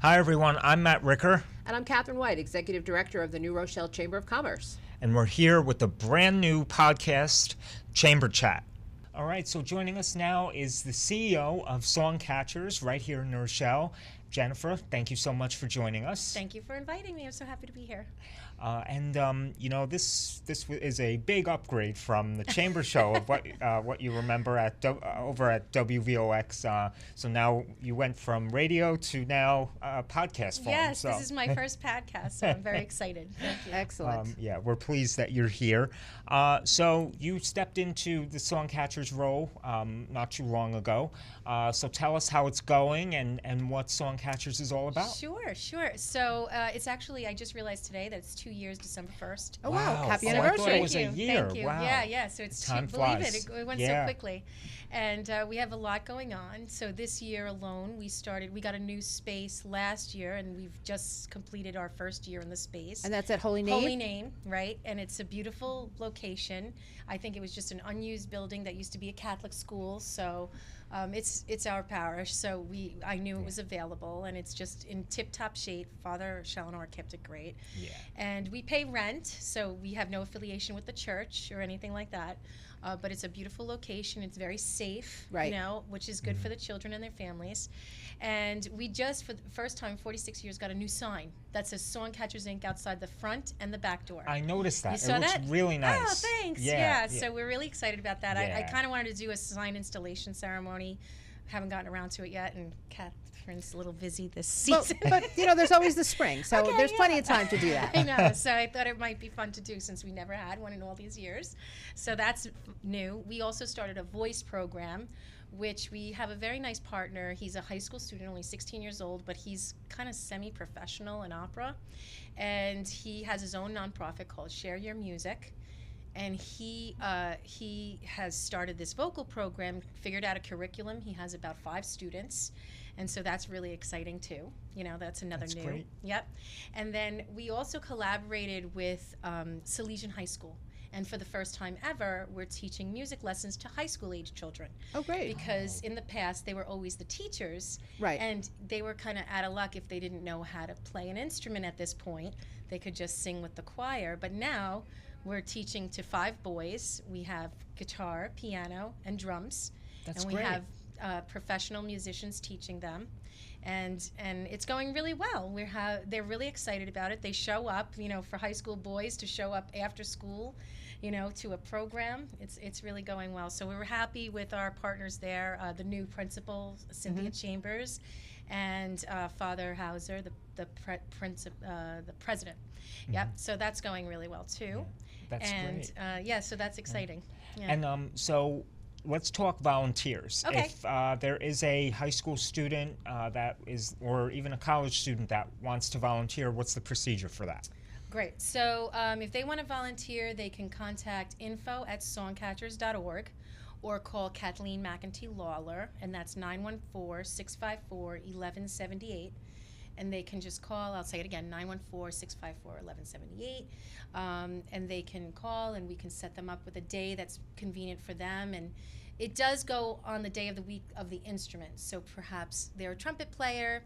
Hi, everyone. I'm Matt Ricker, And I'm Catherine White, Executive Director of the New Rochelle Chamber of Commerce. and we're here with the brand new podcast, Chamber Chat. All right, so joining us now is the CEO of Songcatchers right here in New Rochelle. Jennifer, thank you so much for joining us. Thank you for inviting me. I'm so happy to be here. This is a big upgrade from the Chamber Show of what you remember at over at WVOX. So now you went from radio to now podcast form. Yes, so. this is my first podcast, so I'm very excited. Thank you. Excellent. Yeah, we're pleased that you're here. So you stepped into the Songcatchers role not too long ago. So tell us how it's going and what Songcatchers is all about. Sure. So it's actually, I just realized today that it's 2 years, December 1st. Oh, wow. Happy I anniversary. thought it was a Thank you. year. Thank you. Wow. Yeah. So it's Time believe flies. it went Yeah. so quickly. And we have a lot going on. So this year alone, we got a new space last year, and we've just completed our first year in the space. And that's at Holy Name? Holy Name, right? And it's a beautiful location. I think it was just an unused building that used to be a Catholic school. So it's our parish. So I knew it was available, and it's just in tip-top shape. Father Shalinor kept it great. Yeah. And we pay rent, so we have no affiliation with the church or anything like that. But it's a beautiful location. It's very safe, Right. which is good for the children and their families. And we just, for the first time in 46 years, got a new sign that says Songcatchers Inc. outside the front and the back door. I noticed that. You saw it looks that? really nice. Oh, thanks. Yeah. So we're really excited about that. I Yeah. kind of wanted to do a sign installation ceremony. Haven't gotten around to it yet, and Catherine's a little busy this Well, season. but, there's always the spring, so Okay, there's plenty yeah. of time to do that. I know, so I thought it might be fun to do since we never had one in all these years. So that's new. We also started a voice program, which we have a very nice partner. He's a high school student, only 16 years old, but he's kind of semi-professional in opera. And he has his own nonprofit called Share Your Music. And he has started this vocal program, figured out a curriculum. He has about 5 students, and so that's really exciting too. That's another That's new. great. Yep. And then we also collaborated with Salesian High School, and for the first time ever, we're teaching music lessons to high school age children. Oh, great. Because in the past, they were always the teachers, Right. and they were kind of out of luck if they didn't know how to play an instrument at this point. They could just sing with the choir, but now we're teaching to 5 boys. We have guitar, piano, and drums. That's and we great. have professional musicians teaching them. And it's going really well. They're really excited about it. They show up, for high school boys to show up after school, to a program. It's really going well. So we were happy with our partners there, the new principal, Cynthia Chambers, and Father Hauser, the president. Yep. So that's going really well too. That's and great. So that's exciting. Yeah. And so let's talk volunteers. Okay. If there is a high school student or even a college student that wants to volunteer, what's the procedure for that? Great. So if they want to volunteer, they can contact info@songcatchers.org or call Kathleen McEntee Lawler, and that's 914-654-1178. And they can just call, I'll say it again, 914-654-1178. And they can call, and we can set them up with a day that's convenient for them. And it does go on the day of the week of the instrument. So perhaps they're a trumpet player.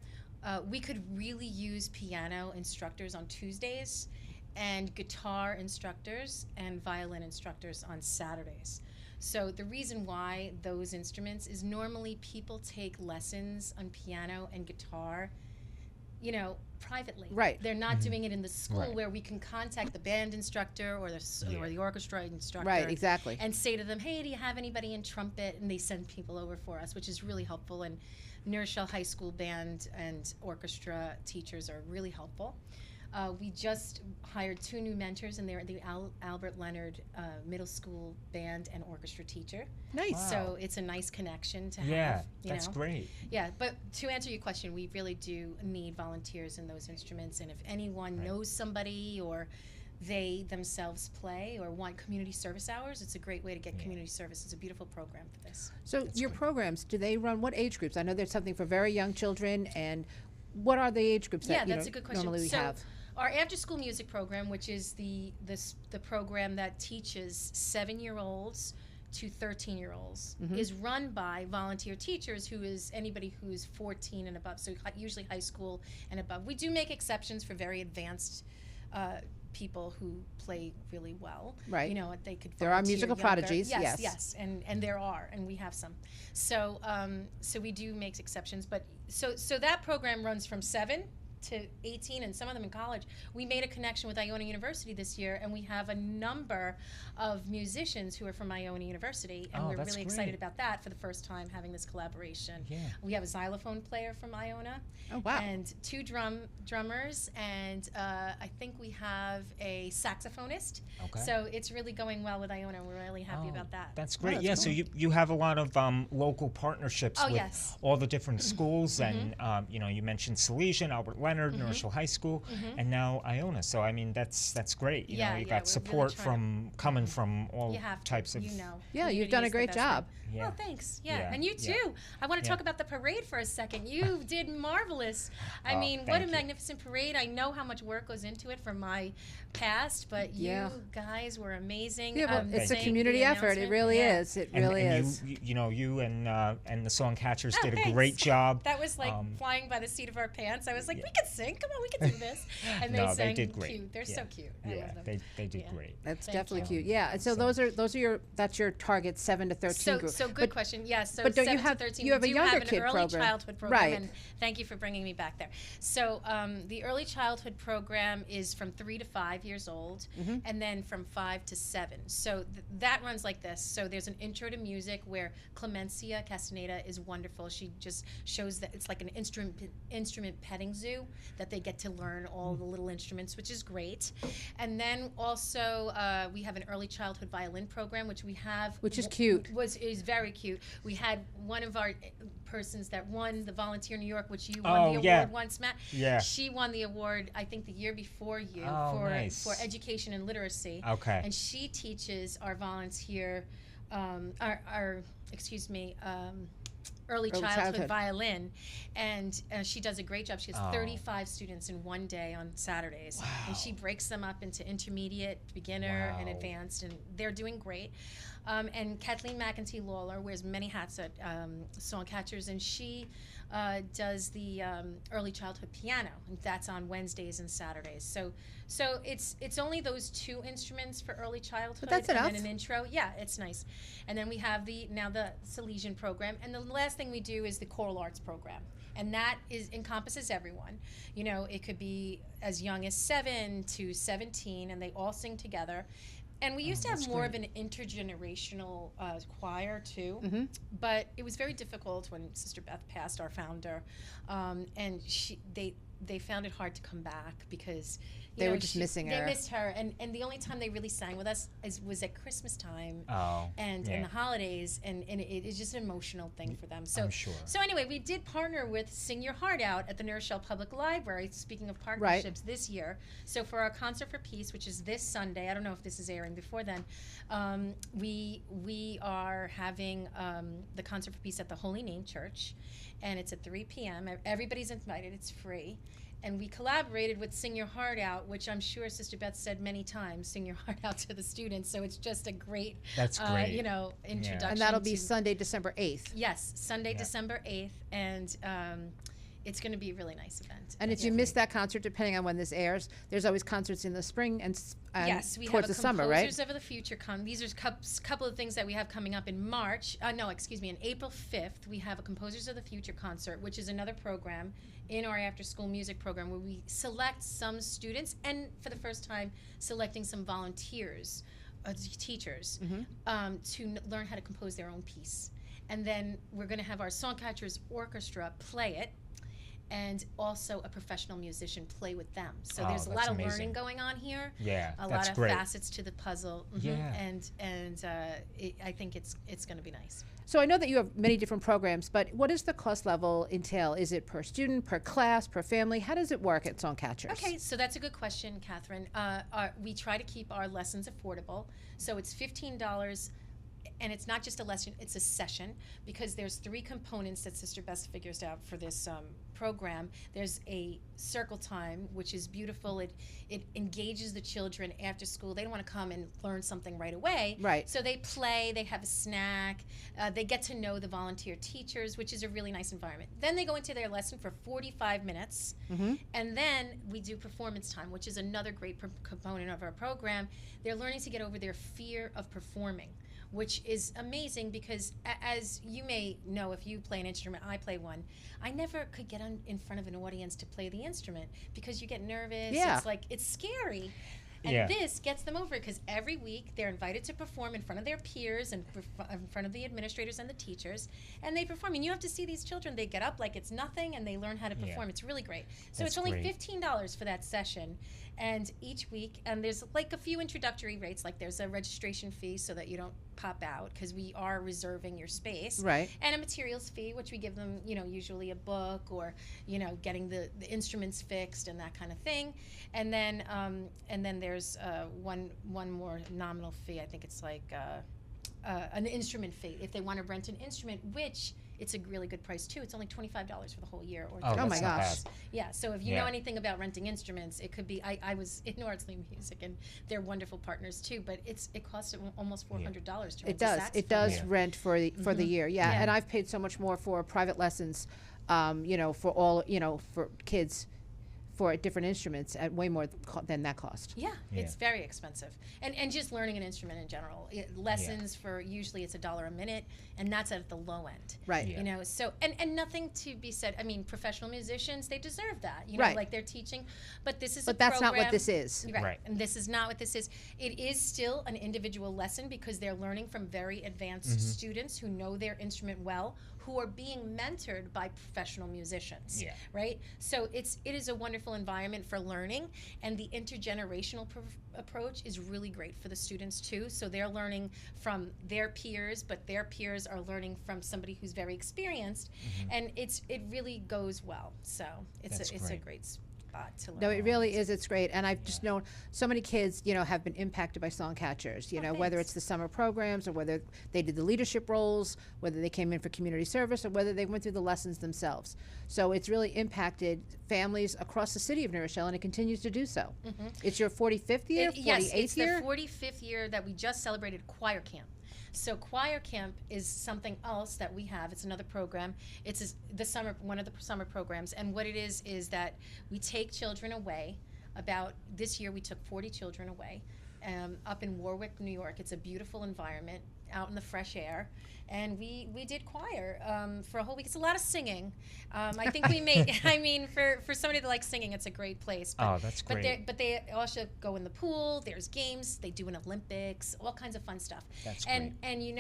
We could really use piano instructors on Tuesdays, and guitar instructors and violin instructors on Saturdays. So the reason why those instruments is normally people take lessons on piano and guitar, privately. Right. They're not doing it in the school Right. where we can contact the band instructor or the orchestra instructor. Right, exactly. And say to them, hey, do you have anybody in trumpet? And they send people over for us, which is really helpful. And New Rochelle High School band and orchestra teachers are really helpful. We just hired 2 new mentors, and they're the Albert Leonard Middle School band and orchestra teacher. Nice. Wow. So it's a nice connection to Yeah, have. that's great. Yeah, but to answer your question, we really do need volunteers in those instruments, and if anyone knows somebody or they themselves play or want community service hours, it's a great way to get community service. It's a beautiful program for this. So your programs, do they run what age groups? I know there's something for very young children, and what are the age groups that that's a good question. normally we So have? our after-school music program, which is the program that teaches 7-year-olds to 13-year-olds is run by volunteer teachers, who is anybody who's 14 and above, so usually high school and above. We do make exceptions for very advanced people who play really well. Right. You know, they could. There are musical prodigies. Yes, Yes. yes, and there are, and we have some. So so we do make exceptions, but so that program runs from 7 to 18, and some of them in college. We made a connection with Iona University this year, and we have a number of musicians who are from Iona University, and we're really excited about that for the first time, having this collaboration. Yeah. We have a xylophone player from Iona, Oh, wow. and 2 drummers, and I think we have a saxophonist. Okay. So it's really going well with Iona. We're really happy about that. That's great. that's Yeah, cool. so you have a lot of local partnerships Oh, with yes. all the different schools, and you know, you mentioned Salesian, Albert Leonard, Norris Hill High School, and now Iona. So I mean, that's great. You know, Yeah, you yeah, got we're support really trying coming from all You have to, types of. you know. Yeah, you've Community done a is the great best job. thing. Yeah. Oh, thanks. Yeah, Yeah, and you yeah. too. I want to Yeah. talk about the parade for a second. You did marvelous. I Oh, mean, what thank a you. magnificent parade. I know how much work goes into it from my past, but Yeah. you guys were amazing. Yeah, well, it's a saying the community effort. It announcement. really Yeah. is. It And, really and is. you know, you and the Songcatchers Oh, did a thanks. great job. That was like Um, flying by the seat of our pants. I was like, yeah. we can sing. Come on, we can do this. And No, they sang did great. cute. They're Yeah. so cute. I Yeah, love them. they did Yeah. great. That's Thank definitely you. cute. Yeah. And so So- those are your that's your target 7 to 13 group. So good But- question. Yes. So but don't you 7 have- to 13. you have we a do younger have an kid early program. childhood program, Right. and thank you for bringing me back there. So the early childhood program is from 3 to 5 years old, and then from 5 to 7. So that runs like this. So there's an intro to music where Clemencia Castaneda is wonderful. She just shows that it's like an instrument petting zoo, that they get to learn all the little instruments, which is great. And then also we have an early childhood violin program, which we have, Which is cute. Is very cute. We had one of our persons that won the Volunteer New York, which you Oh, won the yeah. award once, Matt. Yeah. She won the award, I think, the year before you Oh, for nice. education and literacy. Okay. And she teaches our volunteer, our excuse me, early childhood violin, and she does a great job. She has Oh. 35 students in one day on Saturdays, and she breaks them up into intermediate, beginner, and Wow. advanced, and they're doing great. And Kathleen McEntee Lawler wears many hats at Songcatchers, and she does the early childhood piano, and that's on Wednesdays and Saturdays. So it's only those 2 instruments for early childhood, that's and enough. then an intro. Yeah, it's nice. And then we have the Salesian program, and the last thing we do is the choral arts program, and that encompasses everyone. You know, it could be as young as 7 to 17, and they all sing together. And we used to have that's more great. of an intergenerational choir too, but it was very difficult when Sister Beth passed, our founder, and they found it hard to come back because They were just missing her. They missed her, and the only time they really sang with us was at Christmas time Oh. and yeah. in the holidays, and it's just an emotional thing for them. So I'm sure. So anyway, we did partner with Sing Your Heart Out at the New Rochelle Public Library. Speaking of partnerships, this year. So for our Concert for Peace, which is this Sunday, I don't know if this is airing before then, we are having the Concert for Peace at the Holy Name Church, and it's at 3 p.m. Everybody's invited. It's free. And we collaborated with Sing Your Heart Out, which I'm sure Sister Beth said many times, sing your heart out to the students. So it's just a great, That's great. introduction. And that'll be to- Sunday, December 8th. Yes, Sunday, Yeah. December 8th, and it's going to be a really nice event. And if you miss that concert, depending on when this airs, there's always concerts in the spring and Yes, we towards have the a summer, right? Composers of the Future These are a couple of things that we have coming up in March. In April 5th, we have a Composers of the Future concert, which is another program in our after-school music program where we select some students, and for the first time, selecting some volunteers, teachers, to learn how to compose their own piece. And then we're going to have our Songcatchers Orchestra play it, and also a professional musician play with them. So there's a that's lot of amazing. learning going on here. Yeah, A that's lot of great. facets to the puzzle. Yeah. And I think it's going to be nice. So I know that you have many different programs, but what does the cost level entail? Is it per student, per class, per family? How does it work at Songcatchers? Okay, so that's a good question, Catherine. We try to keep our lessons affordable, so it's $15 and it's not just a lesson, it's a session, because there's 3 components that Sister Beth figures out for this program. There's a circle time, which is beautiful. It engages the children after school. They don't want to come and learn something right away. Right. So they play, they have a snack, they get to know the volunteer teachers, which is a really nice environment. Then they go into their lesson for 45 minutes, and then we do performance time, which is another great component of our program. They're learning to get over their fear of performing, which is amazing because, as you may know, if you play an instrument, I play one, I never could get in front of an audience to play the instrument because you get nervous. Yeah. It's like, it's scary. And this gets them over it because every week they're invited to perform in front of their peers and in front of the administrators and the teachers, and they perform. And you have to see these children, they get up like it's nothing and they learn how to perform. It's really great. So That's it's only great. $15 for that session. And each week, and there's like a few introductory rates, like there's a registration fee so that you don't pop out because we are reserving your space. Right. And a materials fee, which we give them, usually a book or, getting the instruments fixed and that kind of thing. And then there's one more nominal fee. I think it's like an instrument fee if they want to rent an instrument, which it's a really good price too. It's only $25 for the whole year. Or Oh, my that's not gosh. bad. yeah. So if you know anything about renting instruments, it could be. I was in Ardsley Music, and they're wonderful partners too. But it costs almost $400 to rent It a does. saxophone. It does Yeah. rent for the year. Yeah. Yeah. And I've paid so much more for private lessons, for all, for kids, for different instruments at way more than that cost. Yeah, it's very expensive, and just learning an instrument in general. Lessons for usually it's $1 a minute, and that's at the low end. Right. Yeah. So and nothing to be said. I mean, professional musicians, they deserve that. Right. Like they're teaching, but this is. But a that's not program, what this is. Right. And this is not what this is. It is still an individual lesson because they're learning from very advanced students who know their instrument well, who are being mentored by professional musicians. Yeah. Right. So it is a wonderful environment for learning, and the intergenerational approach is really great for the students too. So they're learning from their peers, but their peers are learning from somebody who's very experienced, and it really goes well. So it's a great. great spot to learn. No, it really is. It's great. And I've just known so many kids, have been impacted by Songcatchers, whether thanks. it's the summer programs or whether they did the leadership roles, whether they came in for community service or whether they went through the lessons themselves. So it's really impacted families across the city of New Rochelle, and it continues to do so. It's your 45th year, 48th Yes, it's year? the 45th year that we just celebrated choir camp. So choir camp is something else that we have. It's another program. It's one of the summer programs, and what it is that we take children away. About this year, we took 40 children away, up in Warwick, New York. It's a beautiful environment, out in the fresh air, and we did choir for a whole week. It's a lot of singing. I think we made. I mean, for somebody that likes singing, it's a great place. But, Oh, that's great. But they also go in the pool. There's games. They do an Olympics. All kinds of fun stuff. That's and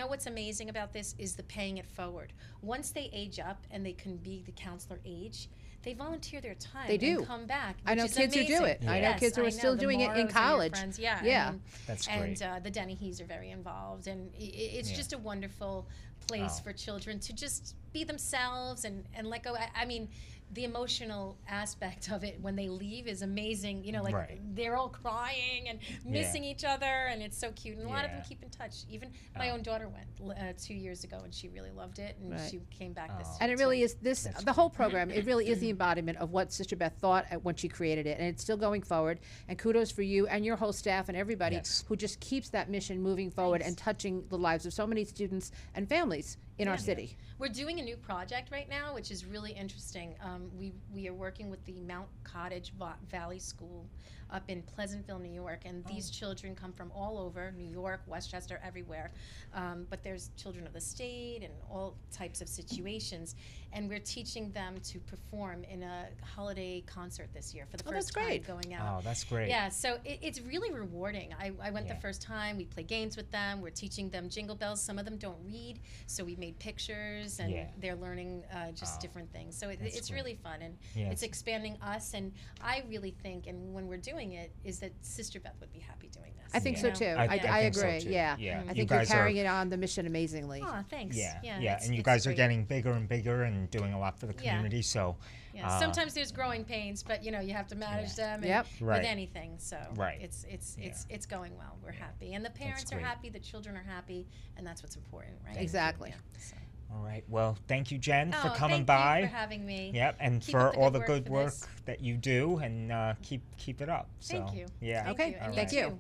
what's amazing about this is the paying it forward. Once they age up and they can be the counselor age, they volunteer their time. They do. And come back. I know which is kids who do amazing. it. I know Yes, kids who are still the doing it in Morrows are your college. friends. Yeah. Yeah. I mean, That's and great. the Dennehy's are very involved, and it's Yeah. just a wonderful place Oh. for children to just be themselves and let go. I mean, the emotional aspect of it when they leave is amazing. Right. They're all crying and missing each other, and it's so cute. And a lot of them Yeah. keep in touch. Even my own daughter went 2 years ago, and she really loved it, and Right. she came back this Oh. year. And it really too. is That's the whole program, it really is the embodiment of what Sister Beth thought when she created it. And it's still going forward. And kudos for you and your whole staff and everybody Yes. who just keeps that mission moving forward and touching the lives of so many students and families in our city. We're doing a new project right now, which is really interesting. We are working with the Mount Cottage Valley School up in Pleasantville, New York, and these children come from all over, New York, Westchester, everywhere. But there's children of the state and all types of situations, and we're teaching them to perform in a holiday concert this year for the Oh, that's first time great. going out. Oh, that's great. Yeah, so it's really rewarding. I went Yeah. the first time. We play games with them. We're teaching them jingle bells. Some of them don't read, so we made pictures, and Yeah. they're learning just different things. So That's it's great. really fun, and Yes. it's expanding us. And I really think, and when we're doing it, is that Sister Beth would be happy doing this. I think Yeah. so too. I I think so agree. too. Yeah. Yeah. I You think you're guys are- carrying it on the mission amazingly. Oh, thanks. Yeah, it's- and you it's guys are great. getting bigger and bigger and doing a lot for the Yeah. community. So, Yeah. Sometimes there's growing pains, but you have to manage them. And Yep. Right. With anything, so Right. it's going well. We're happy, and the parents are great. happy, the children are happy, and that's what's important, right? Exactly. Yeah, so. all right. Well, thank you, Jen, for Oh, coming thank by. you for having me. Yep, and Keep for up the all good the work good for work this. that you do, and keep it up. So, Thank you. Yeah. Thank Okay, you. And thank you you. too.